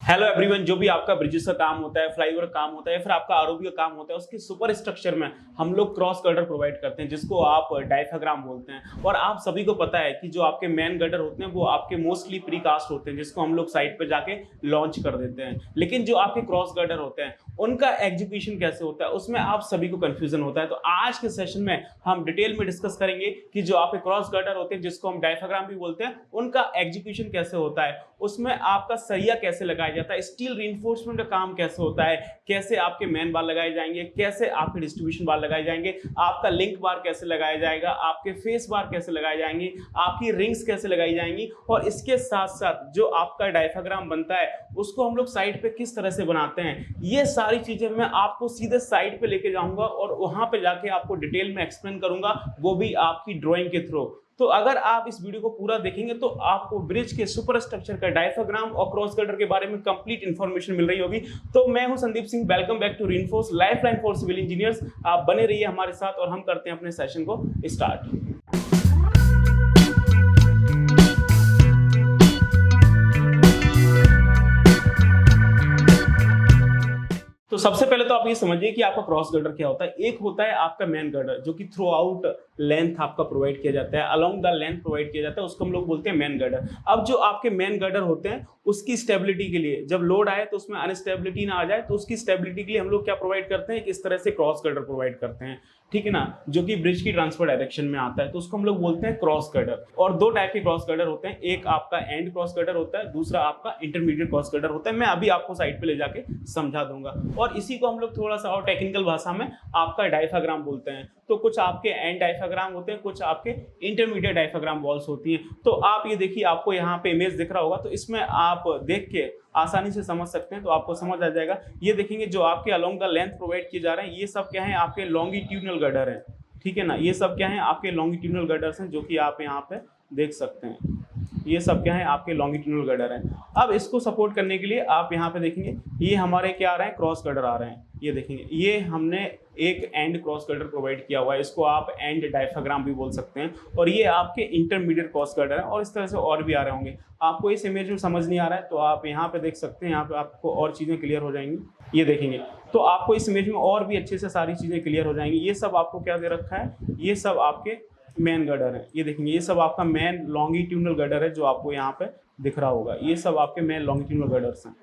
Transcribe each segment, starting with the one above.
Hello everyone, जो भी आपका ब्रिजेस का काम होता है, फ्लाईओवर का काम होता है या फिर आपका आरओबी का काम होता है, उसके सुपर स्ट्रक्चर में हम लोग क्रॉस गर्डर प्रोवाइड करते हैं जिसको आप डायफ्राम बोलते हैं। और आप सभी को पता है कि जो आपके मेन गर्डर होते हैं वो आपके मोस्टली प्रीकास्ट होते हैं जिसको हम लोग साइट पे जाके लॉन्च कर देते हैं। लेकिन जो आपके क्रॉस गर्डर होते हैं उनका एग्जीक्यूशन कैसे होता है उसमें आप सभी को कंफ्यूजन होता है। तो आज के सेशन में हम डिटेल में डिस्कस करेंगे कि जो आपके क्रॉस गर्डर होते हैं जिसको हम डायफ्राम भी बोलते हैं उनका एग्जीक्यूशन कैसे होता है, उसमें आपका सरिया कैसे लगाया जाता है, स्टील रीइंफोर्समेंट का काम कैसे होता है, कैसे आपके मेन बार लगाए जाएंगे, कैसे आपके डिस्ट्रीब्यूशन बार लगाए जाएंगे, आपका लिंक बार कैसे लगाया जाएगा, आपके फेस बार कैसे लगाए जाएंगे, आपकी रिंग्स कैसे लगाई जाएंगी, और इसके साथ साथ जो आपका डायफ्राम बनता है उसको हम लोग साइट पे किस तरह से बनाते हैं। ये सारी चीजें मैं आपको सीधे साइट पे लेके जाऊंगा और वहां पे जाके आपको डिटेल में एक्सप्लेन करूंगा, वो भी आपकी ड्राइंग के थ्रू। तो अगर आप इस वीडियो को पूरा देखेंगे तो आपको ब्रिज के सुपर स्ट्रक्चर का डायफ्राम और क्रॉस गर्डर के बारे में कंप्लीट इंफॉर्मेशन मिल रही होगी। तो मैं हूं Sandeep Singh, welcome back to reinforce lifeline for civil engineers. आप बने रहिए हमारे साथ और हम करते हैं अपने सेशन को स्टार्ट। तो सबसे पहले तो आप ये समझिए कि आपका क्रॉस गर्डर क्या होता है। एक होता है आपका मेन गर्डर जो कि थ्रू आउट लेंथ आपका प्रोवाइड किया जाता है, अलोंग द लेंथ प्रोवाइड किया जाता है, उसको हम लोग बोलते हैं मेन गर्डर। अब जो आपके मेन गर्डर होते हैं उसकी स्टेबिलिटी के लिए, जब लोड आए तो उसमें अनस्टेबिलिटी ना आ जाए, तो उसकी स्टेबिलिटी के लिए हम लोग क्या प्रोवाइड करते हैं, इस तरह से क्रॉस गर्डर प्रोवाइड करते हैं, ठीक है ना, जो कि ब्रिज की ट्रांसफर डायरेक्शन में आता है, तो उसको हम लोग बोलते हैं क्रॉस गर्डर। और दो टाइप के क्रॉस गर्डर होते हैं, एक आपका एंड क्रॉस गर्डर होता है, दूसरा आपका इंटरमीडिएट क्रॉस गर्डर होता है। मैं अभी आपको साइड पे ले जाके समझा दूंगा। और इसी को हम लोग थोड़ा सा और टेक्निकल भाषा में आपका डायफ्राम बोलते हैं। तो कुछ आपके एंड डायफ्राम होते हैं, कुछ आपके इंटरमीडिएट डायफ्राम वॉल्स होती हैं। तो आप ये देखिए, आपको यहाँ पे इमेज दिख रहा होगा, तो इसमें आप देख के आसानी से समझ सकते हैं, तो आपको समझ आ जाएगा। ये देखेंगे जो आपके अलोंग द लेंथ प्रोवाइड किए जा रहे हैं, ये सब क्या है, आपके लॉन्गिट्यूडनल गर्डर है, ठीक है ना। ये सब क्या है, आपके लॉन्गिट्यूडनल गर्डर्स हैं, जो कि आप यहाँ पे देख सकते हैं। ये सब क्या है, आपके लॉन्गिट्यूडनल गर्डर हैं। अब इसको सपोर्ट करने के लिए आप यहाँ पे देखेंगे, ये हमारे क्या आ रहे हैं, क्रॉस गर्डर आ रहे हैं। ये देखेंगे, ये हमने एक एंड क्रॉस गर्डर प्रोवाइड किया हुआ है, इसको आप एंड डायफ्राम भी बोल सकते हैं। और ये आपके इंटरमीडिएट क्रॉस गर्डर है, और इस तरह से और भी आ रहे होंगे। आपको इस इमेज में समझ नहीं आ रहा है तो आप यहाँ पे देख सकते हैं, यहाँ पे आपको और चीज़ें क्लियर हो जाएंगी। ये देखेंगे तो आपको इस इमेज में और भी अच्छे से सारी चीज़ें क्लियर हो जाएंगी। ये सब आपको क्या दे रखा है, ये सब आपके मेन गर्डर है। ये देखेंगे, ये सब आपका मेन लॉन्गिट्यूडनल गर्डर है, जो आपको यहाँ पे दिख रहा होगा। ये सब आपके मेन लॉन्गिट्यूडनल गर्डर्स हैं।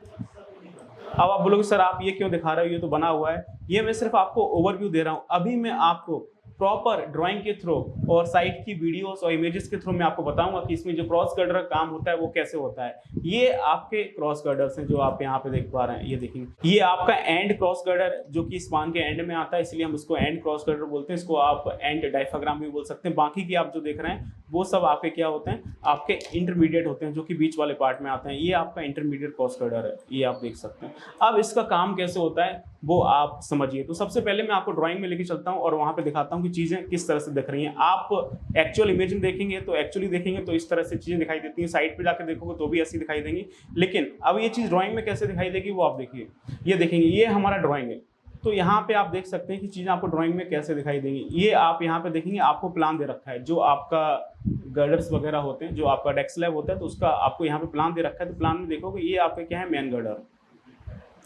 अब आप बोलोगे सर आप ये क्यों दिखा रहे हो, ये तो बना हुआ है। ये मैं सिर्फ आपको ओवरव्यू दे रहा हूँ। अभी मैं आपको प्रॉपर ड्राइंग के थ्रू और साइट की वीडियोस और इमेजेस के थ्रू मैं आपको बताऊंगा कि इसमें जो क्रॉस गर्डर का काम होता है वो कैसे होता है। ये आपके क्रॉस गर्डर्स हैं जो आप यहाँ पे देख पा रहे हैं। ये देखेंगे, ये आपका एंड क्रॉस गर्डर जो कि स्पान के एंड में आता है, इसलिए हम इसको एंड क्रॉस गर्डर बोलते हैं। इसको आप एंड डायफ्राम भी बोल सकते हैं। बाकी की आप जो देख रहे हैं वो सब आपके क्या होते हैं, आपके इंटरमीडिएट होते हैं, जो कि बीच वाले पार्ट में आते हैं। ये आपका इंटरमीडिएट क्रॉस गर्डर है, ये आप देख सकते हैं। अब इसका काम कैसे होता है वो आप समझिए। तो सबसे पहले मैं आपको ड्राइंग में लेके चलता हूँ और वहाँ पे दिखाता हूँ कि चीज़ें किस तरह से दिख रही हैं। आप एक्चुअल इमेज में देखेंगे तो एक्चुअली देखेंगे तो इस तरह से चीज़ें दिखाई देती हैं, साइड पे जाकर देखोगे तो भी ऐसी दिखाई देंगी। लेकिन अब ये चीज़ ड्राइंग में कैसे दिखाई देगी वो आप देखिए। ये देखेंगे, ये हमारा ड्राइंग है, तो यहाँ पे आप देख सकते हैं कि चीज़ें आपको ड्राइंग में कैसे दिखाई देंगी। ये आप यहाँ पे देखेंगे, आपको प्लान दे रखा है, जो आपका गर्डर्स वगैरह होते हैं, जो आपका डेक स्लैब होता है, तो उसका आपको यहाँ पे प्लान दे रखा है। तो प्लान में देखोगे ये आपका क्या है, मेन गर्डर।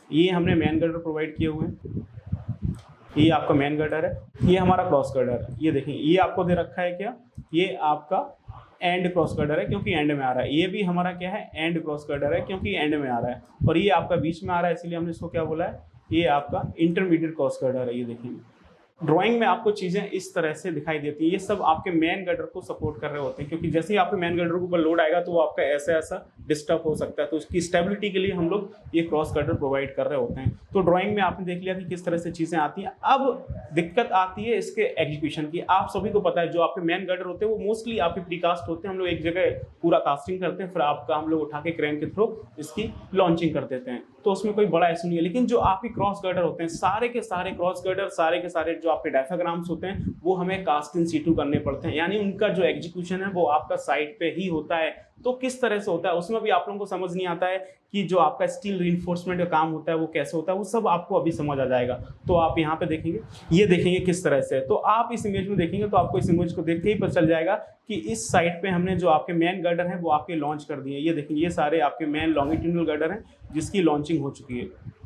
ये हमने मेन गर्डर प्रोवाइड किए हुए हैं। ये आपका मेन गर्डर है, ये हमारा क्रॉस गर्डर है। ये देखेंगे, ये आपको दे रखा है क्या, ये आपका एंड क्रॉस गर्डर है क्योंकि एंड में आ रहा है। ये भी हमारा क्या है, एंड क्रॉस गर्डर है क्योंकि एंड में आ रहा है। और ये आपका बीच में आ रहा है, इसलिए हमने इसको क्या बोला है, ये आपका इंटरमीडिएट क्रॉस गर्डर है। ये देखेंगे, ड्राइंग में आपको चीज़ें इस तरह से दिखाई देती हैं। ये सब आपके मेन गर्डर को सपोर्ट कर रहे होते हैं, क्योंकि जैसे ही आपके मेन गर्डर के ऊपर लोड आएगा तो वो आपका ऐसा ऐसा डिस्टर्ब हो सकता है। तो उसकी स्टेबिलिटी के लिए हम लोग ये क्रॉस गर्डर प्रोवाइड कर रहे होते हैं। तो ड्राइंग में आपने देख लिया कि किस तरह से चीज़ें आती हैं। अब दिक्कत आती है इसके एग्जीक्यूशन की। आप सभी को पता है जो आपके मेन गर्डर होते हैं वो मोस्टली आपके प्रीकास्ट होते हैं। हम लोग एक जगह पूरा कास्टिंग करते हैं, फिर आपका हम लोग उठा के क्रेन के थ्रू इसकी लॉन्चिंग कर देते हैं, तो उसमें कोई बड़ा इशू नहीं है। लेकिन जो आपके क्रॉस गर्डर होते हैं, सारे के सारे क्रॉस गर्डर, सारे के सारे जो जो आपके डायफ्राग्राम्स होते हैं वो हमें कास्ट इन सीटू करने पड़ते हैं, यानी उनका जो एग्जीक्यूशन है वो आपका साइट पे ही होता है। तो किस तरह से होता है उसमें भी आप लोगों को समझ नहीं आता है कि जो आपका स्टील रीइंफोर्समेंट का काम होता है वो कैसे होता है, वो सब आपको अभी समझ आ जाएगा। तो आप यहाँ पे देखेंगे, ये देखेंगे किस तरह से, तो आप इस इमेज में देखेंगे तो आपको इस इमेज को देख के ही पता चल जाएगा कि इस साइट पे हमने जो आपके मेन गर्डर हैं वो आपके लॉन्च कर दिए। ये देखेंगे, ये सारे आपके मेन लॉन्गिट्यूडनल गर्डर हैं जिसकी लॉन्चिंग हो चुकी है।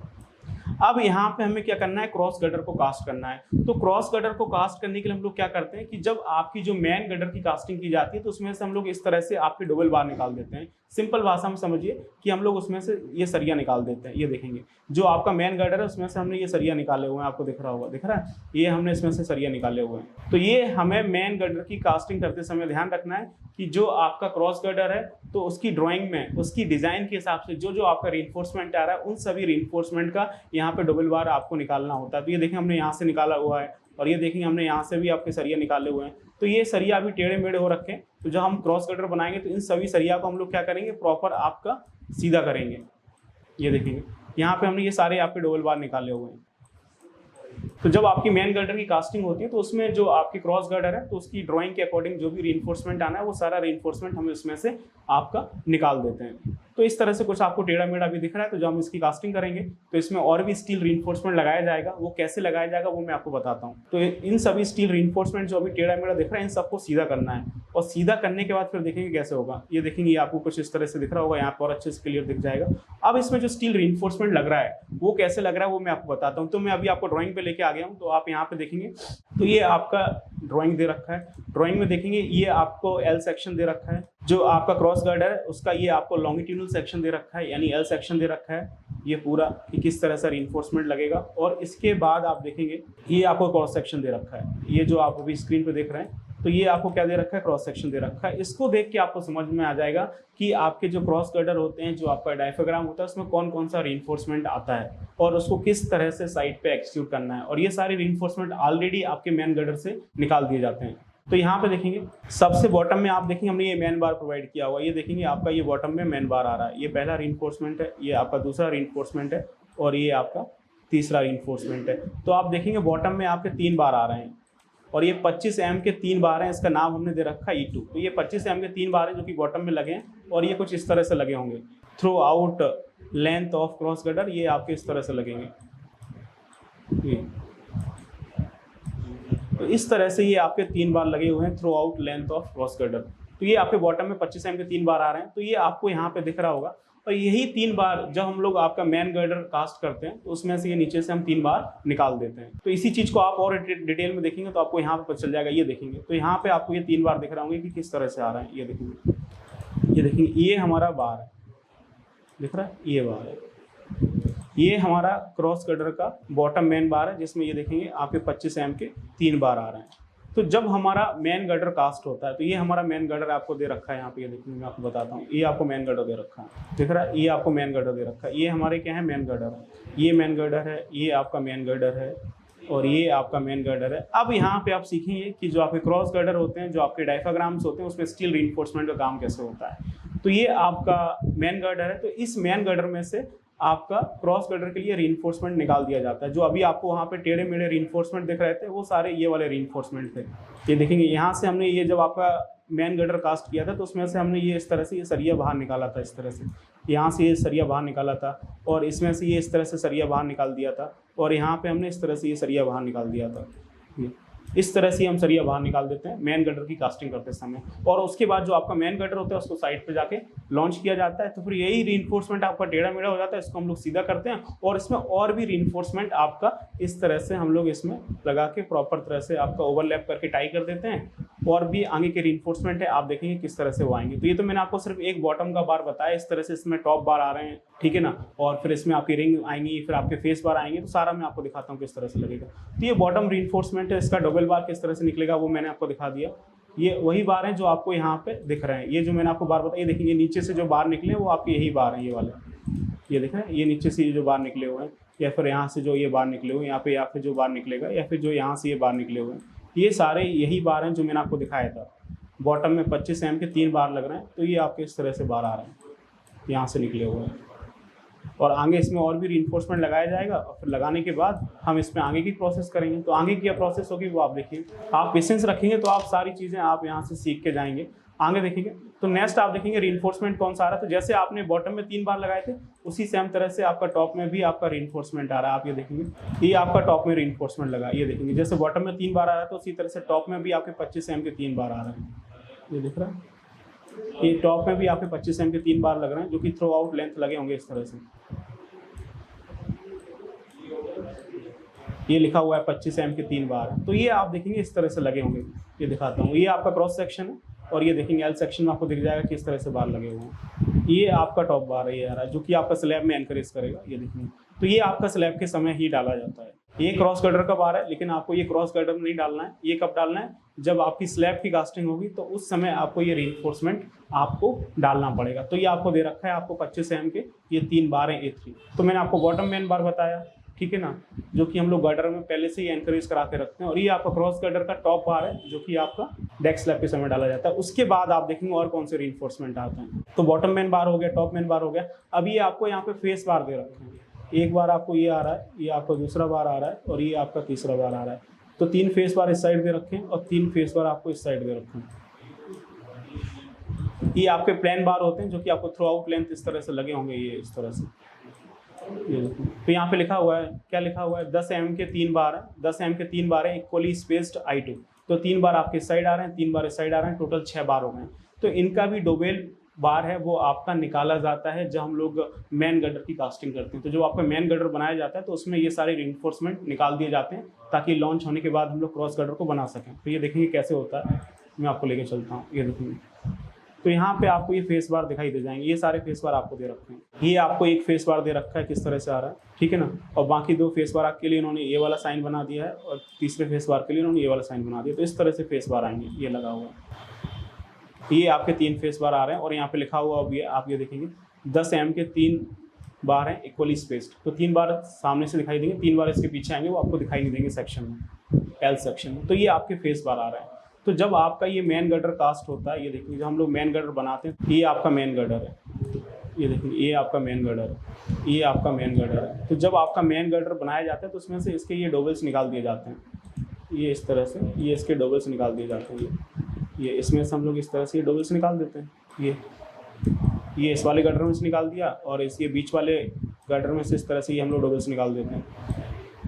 अब यहाँ पे हमें क्या करना है, क्रॉस गर्डर को कास्ट करना है। तो क्रॉस गर्डर को कास्ट करने के लिए हम लोग क्या करते हैं कि जब आपकी जो मेन गर्डर की कास्टिंग की जाती है तो उसमें से हम लोग इस तरह से आपके डबल बार निकाल देते हैं। सिंपल भाषा में समझिए कि हम लोग उसमें से ये सरिया निकाल देते हैं। ये देखेंगे जो आपका मेन गर्डर है उसमें से हमने ये सरिया निकाले हुए हैं, आपको दिख रहा होगा, दिख रहा है, ये हमने इसमें से सरिया निकाले हुए हैं। तो ये हमें मेन गर्डर की कास्टिंग करते समय ध्यान रखना है कि जो आपका क्रॉस गर्डर है तो उसकी ड्राइंग में उसकी डिजाइन के हिसाब से जो जो आपका रीइंफोर्समेंट आ रहा है उन सभी रीइंफोर्समेंट का यहाँ पे डबल बार आपको निकालना होता है। तो ये देखें हमने यहाँ से निकाला हुआ है और ये देखेंगे हमने यहाँ से भी आपके सरिया निकाले हुए हैं। तो ये सरिया अभी टेढ़े मेढ़े हो रखे हैं, तो जब हम क्रॉस गर्डर बनाएंगे तो इन सभी सरिया को हम लोग क्या करेंगे, प्रॉपर आपका सीधा करेंगे। ये देखेंगे यहाँ पे हमने ये सारे आपके डबल बार निकाले हुए हैं। तो जब आपकी मेन गर्डर की कास्टिंग होती है तो उसमें जो आपकी क्रॉस गर्डर है तो उसकी ड्राइंग के अकॉर्डिंग जो भी रीइंफोर्समेंट आना है वो सारा रीइंफोर्समेंट हम इसमें से आपका निकाल देते हैं। तो इस तरह से कुछ आपको टेढ़ा मेढ़ा भी दिख रहा है। तो जब हम इसकी कास्टिंग करेंगे तो इसमें और भी स्टील रीइंफोर्समेंट लगाया जाएगा, वो कैसे लगाया जाएगा वो मैं आपको बताता हूँ। तो इन सभी स्टील रीइंफोर्समेंट जो अभी टेढ़ा मेढ़ा दिख रहा है इन सबको सीधा करना है और सीधा करने के बाद फिर देखेंगे कैसे होगा। ये देखेंगे ये आपको कुछ इस तरह से दिख रहा होगा, यहाँ पर और अच्छे से क्लियर दिख जाएगा। अब इसमें जो स्टील रीइंफोर्समेंट लग रहा है वो कैसे लग रहा है वो मैं आपको बताता हूँ। तो मैं अभी आपको ड्राइंग पे लेके आ गया हूँ। तो आप यहाँ पे देखेंगे तो ये आपका ड्राइंग दे रखा है। ड्राइंग में देखेंगे ये आपको एल सेक्शन दे रखा है, जो आपका क्रॉस गर्डर है उसका ये आपको लॉन्गिट्यूडनल सेक्शन दे रखा है, यानी एल सेक्शन दे रखा है ये पूरा कि किस तरह से रीइंफोर्समेंट लगेगा। और इसके बाद आप देखेंगे ये आपको क्रॉस सेक्शन दे रखा है, ये जो आप अभी स्क्रीन पे देख रहे हैं तो ये आपको क्या दे रखा है, क्रॉस सेक्शन दे रखा है। इसको देख के आपको समझ में आ जाएगा कि आपके जो क्रॉस गर्डर होते हैं, जो आपका डायफ्राग्राम होता है उसमें कौन कौन सा रीइंफोर्समेंट आता है और उसको किस तरह से साइड पे एक्सक्यूट करना है। और ये सारे रीइंफोर्समेंट ऑलरेडी आपके मेन गर्डर से निकाल दिए जाते हैं। तो यहाँ पे देखेंगे सबसे बॉटम में आप देखेंगे हमने ये मेन बार प्रोवाइड किया हुआ, ये देखेंगे आपका ये बॉटम में मेन बार आ रहा है। ये पहला रीइंफोर्समेंट है, ये आपका दूसरा रीइंफोर्समेंट है और ये आपका तीसरा रीइंफोर्समेंट है। तो आप देखेंगे बॉटम में आपके 3 बार आ रहे हैं और ये 25 mm के 3 बार हैं। इसका नाम हमने दे रखा है E2। तो ये 25 mm के 3 बार हैं जो कि बॉटम में लगे हैं और ये कुछ इस तरह से लगे होंगे through out length of cross girder, ये आपके इस तरह से लगेंगे। तो इस तरह से ये आपके 3 बार लगे हुए हैं through out length of cross girder. तो ये आपके बॉटम में 25 mm के 3 बार आ रहे हैं। तो ये आपको यहाँ पे दिख रहा होगा और यही 3 बार जब हम लोग आपका मेन गर्डर कास्ट करते हैं तो उसमें से ये नीचे से हम 3 बार निकाल देते हैं। तो इसी चीज़ को आप और डिटेल में देखेंगे तो आपको यहाँ पे पता चल जाएगा। ये देखेंगे तो यहाँ पे आपको ये 3 बार दिख रहे होंगे कि किस तरह से आ रहे हैं। ये देखेंगे, ये देखेंगे ये हमारा बार है, दिख रहा है, ये बार है, ये हमारा क्रॉस गर्डर का बॉटम मेन बार है जिसमें ये देखेंगे आपके 25 mm के 3 बार आ रहे हैं। तो जब हमारा मेन गर्डर कास्ट होता है तो ये हमारा मेन गर्डर आपको दे रखा है यहाँ पे, ये देखिए मैं आपको बताता हूँ। ये आपको मेन गर्डर दे रखा है, दिख रहा है, ये आपको मेन गर्डर दे रखा है। ये हमारे क्या है, मेन गर्डर है, ये मेन गर्डर है, ये आपका मेन गर्डर है और ये आपका मेन गर्डर है। अब यहाँ पे आप सीखेंगे कि जो आपके क्रॉस गर्डर होते हैं, जो आपके डायफ्राग्राम्स होते हैं उसमें स्टील रीइंफोर्समेंट का काम कैसे होता है। तो ये आपका मेन गर्डर है। तो इस मेन गर्डर में से आपका क्रॉस गर्डर के लिए रीइंफोर्समेंट निकाल दिया जाता है। जो अभी आपको वहाँ पे टेढ़े मेढ़े रीइंफोर्समेंट दिख रहे थे वो सारे ये वाले रीइंफोर्समेंट थे। ये देखेंगे यहाँ से हमने ये जब आपका मेन गर्डर कास्ट किया था तो उसमें से हमने ये इस तरह से ये सरिया बाहर निकाला था, इस तरह से यहाँ से ये सरिया बाहर निकाला था और इसमें से ये इस तरह से सरिया बाहर निकाल दिया था और यहाँ पे हमने इस तरह से ये सरिया बाहर निकाल दिया था। इस तरह से हम सरिया बाहर निकाल देते हैं मेन गर्डर की कास्टिंग करते समय। और उसके बाद जो आपका मेन गर्डर होता है उसको साइड पे जाके लॉन्च किया जाता है। तो फिर यही रीइंफोर्समेंट आपका टेढ़ा मेढ़ा हो जाता है, इसको हम लोग सीधा करते हैं और इसमें और भी रीइंफोर्समेंट आपका इस तरह से हम लोग इसमें लगा के प्रॉपर तरह से आपका ओवरलैप करके टाई कर देते हैं। और भी आगे के रीइंफोर्समेंट है, आप देखेंगे किस तरह से वो आएंगे। तो ये तो मैंने आपको सिर्फ एक बॉटम का बार बताया, इस तरह से इसमें टॉप बार आ रहे हैं, ठीक है ना, और फिर इसमें आपकी रिंग आएंगी, फिर आपके फेस बार आएंगे। तो सारा मैं आपको दिखाता हूँ किस तरह से लगेगा। तो ये बॉटम रीइंफोर्समेंट है, इसका डबल बार किस तरह से निकलेगा वो मैंने आपको दिखा दिया। ये वही बार हैं जो आपको यहाँ पे दिख रहे हैं। ये जो मैंने आपको बार बताया, ये देखिए नीचे से जो बार निकले वो आपके यही बार हैं, ये वाले, ये देख रहे हैं, ये नीचे से ये जो बार निकले हुए हैं, या फिर यहाँ से जो ये बार निकले हुए हैं यहाँ पे, या फिर जो बार निकलेगा, या फिर जो यहाँ से ये बार निकले हुए हैं, ये सारे यही बार हैं जो मैंने आपको दिखाया था। बॉटम में 25 mm के 3 बार लग रहे हैं। तो ये आपके इस तरह से बार आ रहे हैं, यहाँ से निकले हुए हैं। और आगे इसमें और भी रीइंफोर्समेंट लगाया जाएगा और फिर लगाने के बाद हम इसमें आगे की प्रोसेस करेंगे। तो आगे की क्या प्रोसेस होगी वो आप देखिए। आप पेशेंस रखेंगे तो आप सारी चीज़ें आप यहाँ से सीख के जाएंगे। आगे देखेंगे तो नेक्स्ट आप देखेंगे रीइंफोर्समेंट कौन सा आ रहा है। तो जैसे आपने बॉटम में 3 बार लगाए थे उसी सेम तरह से आपका टॉप में भी आपका रीइंफोर्समेंट आ रहा है। आप ये देखेंगे ये आपका टॉप में रीइंफोर्समेंट लगा, ये देखेंगे जैसे बॉटम में 3 बार आ रहा है तो उसी तरह से टॉप में भी आपके 25 mm के 3 बार आ रहे हैं। ये दिख रहा है, ये टॉप में भी आपके 25 mm के 3 बार लग रहे हैं जो कि थ्रू आउट लेंथ लगे होंगे इस तरह से। ये लिखा हुआ है 25 mm के 3 बार, तो ये आप देखेंगे इस तरह से लगे होंगे। ये दिखाता हूँ, ये आपका क्रॉस सेक्शन है और ये देखेंगे एल सेक्शन में आपको दिख जाएगा किस तरह से बार लगे हुए हैं। ये आपका टॉप बार है ये आ रहा है जो कि आपका स्लैब में एनकरेज करेगा। ये देखेंगे तो ये आपका स्लैब के समय ही डाला जाता है। ये क्रॉस गर्डर का बार है, लेकिन आपको ये क्रॉस गर्डर में नहीं डालना है। ये कब डालना है, जब आपकी स्लैब की कास्टिंग होगी तो उस समय आपको ये रीइंफोर्समेंट आपको डालना पड़ेगा। तो ये आपको दे रखा है, आपको 25 mm के ये 3 बार हैं A3। तो मैंने आपको बॉटम मेन बार बताया, ठीक है ना, जो कि हम लोग गर्डर में पहले से ही एनकरेज करा के रखते हैं। और ये आपका क्रॉस गर्डर का टॉप बार है जो कि आपका डेक स्लैब के समय डाला जाता है। उसके बाद आप देखेंगे और कौन से रीइंफोर्समेंट आते हैं। तो बॉटम मेन बार हो गया, टॉप मेन बार हो गया। अब ये आपको यहाँ पे फेस बार दे रखे हैं। एक बार आपको ये आ रहा है, ये आपका दूसरा बार आ रहा है और ये आपका तीसरा बार आ रहा है। तो 3 फेस बार इस साइड दे रखे हैं और 3 फेस बार आपको इस साइड दे रखे हैं। ये आपके प्लेन बार होते हैं जो कि आपको थ्रू आउट लेंथ इस तरह से लगे होंगे, ये इस तरह से। ये तो यहाँ पे लिखा हुआ है, क्या लिखा हुआ है, 10 mm के 3 बार है, 10 mm के 3 बार है इक्वली स्पेस्ड I2। तो 3 बार आपके इस साइड आ रहे हैं, 3 बार इस साइड आ रहे हैं, टोटल 6 बार हो गए। तो इनका भी डोवेल बार है वो आपका निकाला जाता है जब हम लोग मेन गर्डर की कास्टिंग करते हैं। तो जो आपका मेन गर्डर बनाया जाता है तो उसमें ये सारे रीइंफोर्समेंट निकाल दिए जाते हैं ताकि लॉन्च होने के बाद हम लोग क्रॉस गर्डर को बना सकें। तो ये देखेंगे कैसे होता है, मैं आपको लेके चलता हूँ। ये देखेंगे तो यहाँ पे आपको ये फेस बार दिखाई दे जाएंगे, ये सारे फेस बार आपको दे रखे हैं। ये आपको एक फेस बार दे रखा है किस तरह से आ रहा है, ठीक है ना। और बाकी 2 फेस बार के लिए इन्होंने ये वाला साइन बना दिया है और तीसरे फेस बार के लिए इन्होंने ये वाला साइन बना दिया। तो इस तरह से फेस बार आएंगे, ये लगा हुआ है। ये आपके 3 फेस बार आ रहे हैं और यहाँ पे लिखा हुआ अब ये आप ये देखेंगे 10 mm के 3 बार हैं इक्वली स्पेस्ड। तो 3 बार सामने से दिखाई देंगे, 3 बार इसके पीछे आएंगे, वो आपको दिखाई नहीं देंगे सेक्शन में, एल सेक्शन में। तो ये आपके फेस बार आ रहे हैं। तो जब आपका ये मेन गर्डर कास्ट होता है, ये देखिए जब हम लोग मेन गर्डर बनाते हैं, ये आपका मेन गर्डर है। ये देखिए ये आपका मेन गर्डर है, ये आपका मेन गर्डर है। तो जब आपका मेन गर्डर बनाया जाता है तो उसमें से इसके ये डोबल्स निकाल दिए जाते हैं। ये इस तरह से ये इसके डोबल्स निकाल दिए जाते हैं। ये इसमें से हम लोग इस तरह से ये डोबल्स निकाल देते हैं। ये इस वाले गर्डर में से निकाल दिया और इसके बीच वाले गर्डर में से इस तरह से ये हम लोग डोबल्स निकाल देते हैं।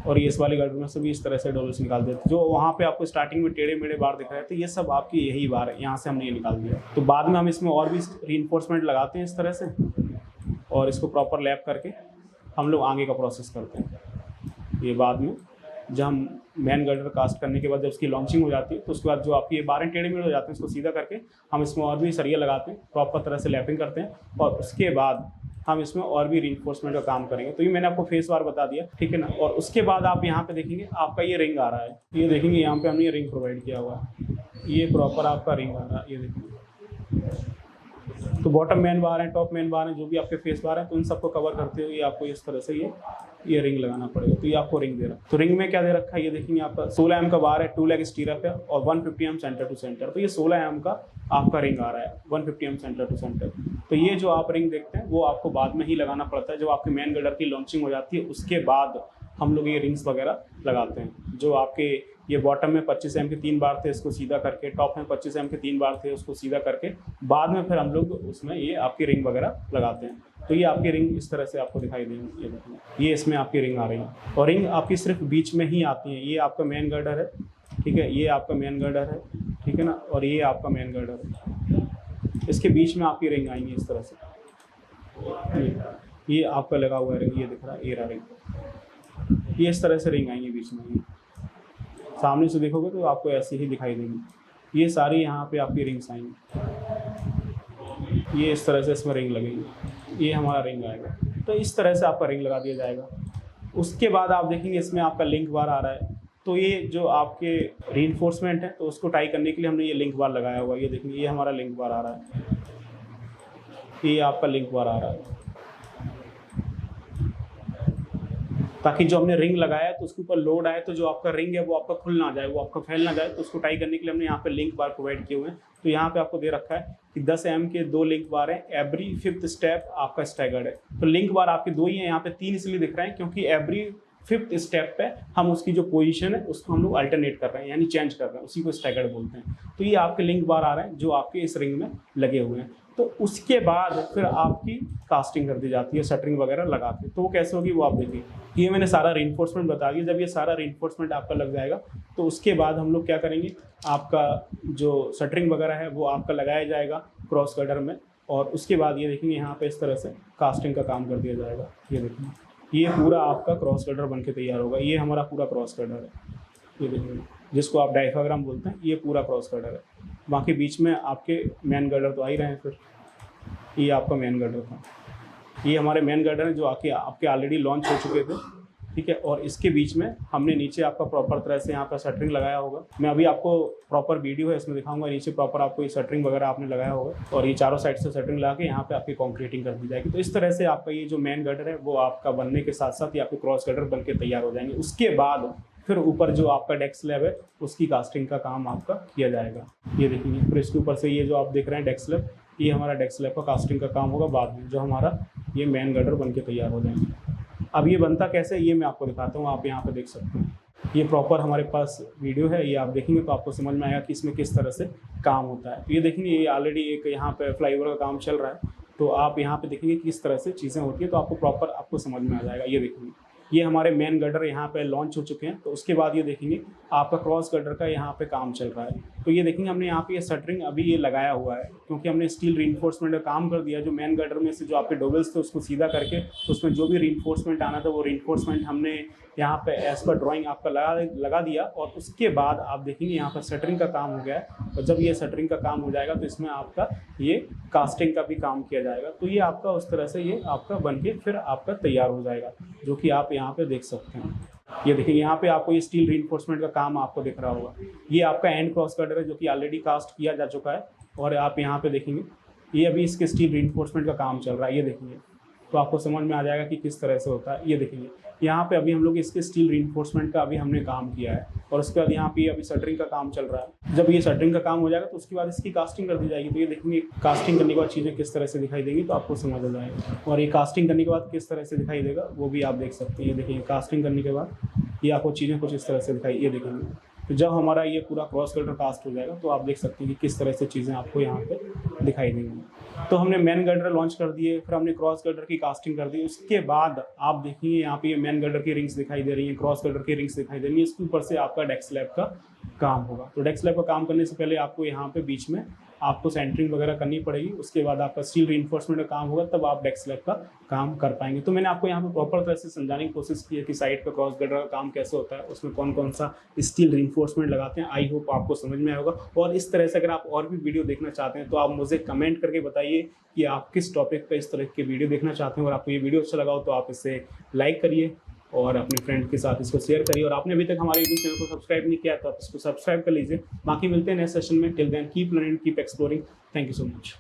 और ये इस वाले गर्डर में से भी इस तरह से डोबल्स निकाल देते हैं। जो वहाँ पे आपको स्टार्टिंग में टेढ़े मेढ़े बार दिख रहे थे, ये सब आपकी यही बार है, यहाँ से हमने ये निकाल दिया। तो बाद में हम इसमें और भी रीइंफोर्समेंट लगाते हैं इस तरह से और इसको प्रॉपर लैप करके हम लोग आगे का प्रोसेस करते हैं। ये बाद में जब हम मेन गर्डर कास्ट करने के बाद जब उसकी लॉन्चिंग हो जाती है तो उसके बाद जो आपकी ये बारें टेढ़े मेढ़े हो जाते हैं उसको सीधा करके हम इसमें और भी सरिया लगाते हैं, प्रॉपर तरह से लैपिंग करते हैं और उसके बाद हम इसमें और भी रीइंफोर्समेंट का काम करेंगे। तो ये मैंने आपको फेस बार बता दिया, ठीक है ना। और उसके बाद आप यहाँ पे देखेंगे आपका ये रिंग आ रहा है, ये देखेंगे यहाँ पे हमने ये रिंग प्रोवाइड किया हुआ है, ये प्रॉपर आपका रिंग आ रहा है, ये देखेंगे। तो बॉटम मेन बार है, टॉप मेन बार है, जो भी आपके फेस बार है, तो उन सबको कवर करते हुए आपको इस तरह से ये रिंग लगाना पड़ेगा। तो ये आपको रिंग दे रहा है। तो रिंग में क्या दे रखा है, ये देखेंगे आपका 16 mm का बार है, 2 लेग स्टीरअप है और 150 mm सेंटर टू सेंटर। तो ये 16 mm का आपका रिंग आ रहा है, 150 mm सेंटर टू सेंटर। तो ये जो आप रिंग देखते हैं वो आपको बाद में ही लगाना पड़ता है। जब आपके मेन गर्डर की लॉन्चिंग हो जाती है उसके बाद हम लोग ये रिंग्स वगैरह लगाते हैं। जो आपके ये बॉटम में 25 mm के 3 बार थे, इसको सीधा करके, टॉप में 25 mm के 3 बार थे, उसको सीधा करके बाद में फिर हम लोग उसमें ये आपकी रिंग वगैरह लगाते हैं। तो ये आपकी रिंग इस तरह से आपको दिखाई देंगी, ये देखिए ये इसमें आपकी रिंग आ रही है और रिंग आपकी सिर्फ बीच में ही आती है। ये आपका मेन गर्डर है, ठीक है, ये आपका मेन गर्डर है, ठीक है ना, और ये आपका मेन गर्डर है। इसके बीच में आपकी रिंग आएंगी इस तरह से। ये आपका लगा हुआ है रिंग, ये दिख रहा है, ये रहा रिंग, ये इस तरह से रिंग आएंगी बीच में। सामने से देखोगे तो आपको ऐसे ही दिखाई देंगी। ये सारी यहाँ पे आपकी रिंग्स आएंगी, ये इस तरह से इसमें रिंग लगेगी, ये हमारा रिंग आएगा। तो इस तरह से आपका रिंग लगा दिया जाएगा। उसके बाद आप देखेंगे इसमें आपका लिंक बार आ रहा है। तो ये जो आपके रीइंफोर्समेंट है तो उसको टाई करने के लिए हमने ये लिंक बार लगाया हुआ है। ये देखेंगे ये हमारा लिंक बार आ रहा है, ये आपका लिंक बार आ रहा है। ताकि जो हमने रिंग लगाया है तो उसके ऊपर लोड आए तो जो आपका रिंग है वो आपका खुल ना जाए, वो आपका फैल ना जाए। तो उसको टाई करने के लिए हमने यहाँ पे लिंक बार प्रोवाइड किए हुए हैं। तो यहाँ पे आपको दे रखा है कि 10 mm के 2 लिंक बार हैं, एवरी 5th स्टेप आपका स्टैगर्ड है। तो लिंक बार आपके 2 ही हैं, यहाँ पे 3 इसलिए दिख रहे हैं क्योंकि एवरी 5th स्टेप पे हम उसकी जो पोजीशन है उसको हम लोग अल्टरनेट कर रहे हैं, यानी चेंज कर रहे हैं, उसी को स्टैगर्ड बोलते हैं। तो ये आपके लिंक बार आ रहे हैं जो आपके इस रिंग में लगे हुए हैं। तो उसके बाद फिर आपकी कास्टिंग कर दी जाती है शटरिंग वगैरह लगा के। तो वो कैसे होगी वो आप देखिए। ये मैंने सारा रीइंफोर्समेंट बता दिया। जब ये सारा रीइंफोर्समेंट आपका लग जाएगा तो उसके बाद हम लोग क्या करेंगे, आपका जो शटरिंग वगैरह है वो आपका लगाया जाएगा क्रॉस गर्डर में, और उसके बाद ये देखेंगे यहाँ पे इस तरह से कास्टिंग का काम कर दिया जाएगा। ये देखेंगे ये पूरा आपका क्रॉस गर्डर बन के तैयार होगा। ये हमारा पूरा क्रॉस गर्डर है, ये देखेंगे, जिसको आप डायफ्राम बोलते हैं। ये पूरा क्रॉस गर्डर है। बाकी बीच में आपके मेन गर्डर तो आ ही रहे हैं। फिर ये आपका मेन गर्डर था। ये हमारे मेन गर्डर हैं जो आपके ऑलरेडी लॉन्च हो चुके थे, ठीक है। और इसके बीच में हमने नीचे आपका प्रॉपर तरह से यहाँ पर शटरिंग लगाया होगा। मैं अभी आपको प्रॉपर वीडियो है इसमें दिखाऊंगा, नीचे प्रॉपर आपको ये शटरिंग वगैरह आपने लगाया होगा, और ये चारों साइड से शटरिंग लगा के यहाँ पे आपकी कॉन्क्रीटिंग कर दी जाएगी। तो इस तरह से आपका ये जो मेन गर्डर है वो आपका बनने के साथ साथ ये आपके क्रॉस गर्डर बन के तैयार हो जाएंगे। उसके बाद फिर ऊपर जो आपका डेक स्लैब है उसकी कास्टिंग का काम आपका किया जाएगा। ये देखेंगे फिर इसके ऊपर से ये जो आप देख रहे हैं डेक स्लैब, ये हमारा डेक स्लैब का कास्टिंग का काम होगा बाद में, जो हमारा ये मेन गर्डर बन के तैयार हो जाएंगे। अब ये बनता कैसे ये मैं आपको दिखाता हूँ, आप यहाँ पे देख सकते हैं। ये प्रॉपर हमारे पास वीडियो है, ये आप देखेंगे तो आपको समझ में आएगा कि इसमें किस तरह से काम होता है। ये देखेंगे ये ऑलरेडी एक यहाँ पे फ्लाईओवर का काम चल रहा है, तो आप यहाँ पे देखेंगे किस तरह से चीज़ें होती है, तो आपको प्रॉपर आपको समझ में आ जाएगा। ये देखेंगे ये हमारे मेन गर्डर यहाँ पे लॉन्च हो चुके हैं। तो उसके बाद ये देखेंगे आपका क्रॉस गर्डर का यहाँ पे काम चल रहा है। तो ये देखेंगे हमने यहाँ पे ये शटरिंग अभी ये लगाया हुआ है क्योंकि हमने स्टील रीइंफोर्समेंट का काम कर दिया। जो मेन गर्डर में से जो आपके डोबल्स थे उसको सीधा करके उसमें जो भी रीइंफोर्समेंट आना था वो रीइंफोर्समेंट हमने यहाँ पे एज पर ड्राइंग आपका लगा दिया। और उसके बाद आप देखेंगे यहाँ पर शटरिंग का काम हो गया है। और जब ये शटरिंग का काम हो जाएगा तो इसमें आपका ये कास्टिंग का भी काम किया जाएगा। तो ये आपका उस तरह से ये आपका बन के फिर आपका तैयार हो जाएगा, जो कि आप यहाँ पे देख सकते हैं। ये देखिए यहाँ पे आपको ये स्टील रीइंफोर्समेंट का काम आपको दिख रहा होगा। ये आपका एंड क्रॉस गर्डर है जो कि ऑलरेडी कास्ट किया जा चुका है, और आप यहाँ पे देखेंगे ये अभी इसके स्टील रीइंफोर्समेंट का काम चल रहा है। ये देखेंगे तो आपको समझ में आ जाएगा कि किस तरह से होता है। ये देखेंगे यहाँ पे अभी हम लोग इसके स्टील रीइंफोर्समेंट का अभी हमने काम किया है, और उसके बाद यहाँ पे अभी शटरिंग का काम चल रहा है। जब ये शटरिंग का काम हो जाएगा तो उसके बाद इसकी कास्टिंग कर दी जाएगी। तो ये देखेंगे कास्टिंग करने के बाद चीज़ें किस तरह से दिखाई देंगी तो आपको समझ आ जाएगा। और ये कास्टिंग करने के बाद किस तरह से दिखाई देगा वो भी आप देख सकते हैं। ये देखिए कास्टिंग करने के बाद ये आपको चीज़ें कुछ इस तरह से दिखाई, ये देखेंगे। तो जब हमारा ये पूरा क्रॉस गर्डर कास्ट हो जाएगा तो आप देख सकते हैं कि किस तरह से चीज़ें आपको यहाँ पे दिखाई देंगी। तो हमने मेन गर्डर लॉन्च कर दिए, फिर हमने क्रॉस गर्डर की कास्टिंग कर दी। उसके बाद आप देखेंगे यहाँ पे ये मेन गर्डर की रिंग्स दिखाई दे रही हैं, क्रॉस गर्डर की रिंग्स दिखाई दे रही हैं। इसके ऊपर से आपका डेक स्लैब का काम होगा। तो डेक स्लैब का काम करने से पहले आपको यहाँ पे बीच में आपको सेंटरिंग वगैरह करनी पड़ेगी। उसके बाद आपका स्टील रीइंफोर्समेंट का काम होगा, तब आप डेक स्लैब का काम कर पाएंगे। तो मैंने आपको यहाँ पे प्रॉपर तरह से समझाने की कोशिश की है कि साइड पे क्रॉस गर्डर का काम कैसे होता है, उसमें कौन कौन सा स्टील रीइंफोर्समेंट लगाते हैं। आई होप आपको समझ में आया होगा। और इस तरह से अगर आप और भी वीडियो देखना चाहते हैं तो आप मुझे कमेंट करके बताइए कि आप किस टॉपिक पर इस तरह के वीडियो देखना चाहते हैं। और आपको ये वीडियो अच्छा लगा हो तो आप इसे लाइक करिए और अपने फ्रेंड के साथ इसको शेयर करिए। और आपने अभी तक हमारे यूट्यूब चैनल को सब्सक्राइब नहीं किया तो आप इसको सब्सक्राइब कर लीजिए। बाकी मिलते हैं नेक्स्ट सेशन में। Till then keep learning, keep exploring. Thank you so much.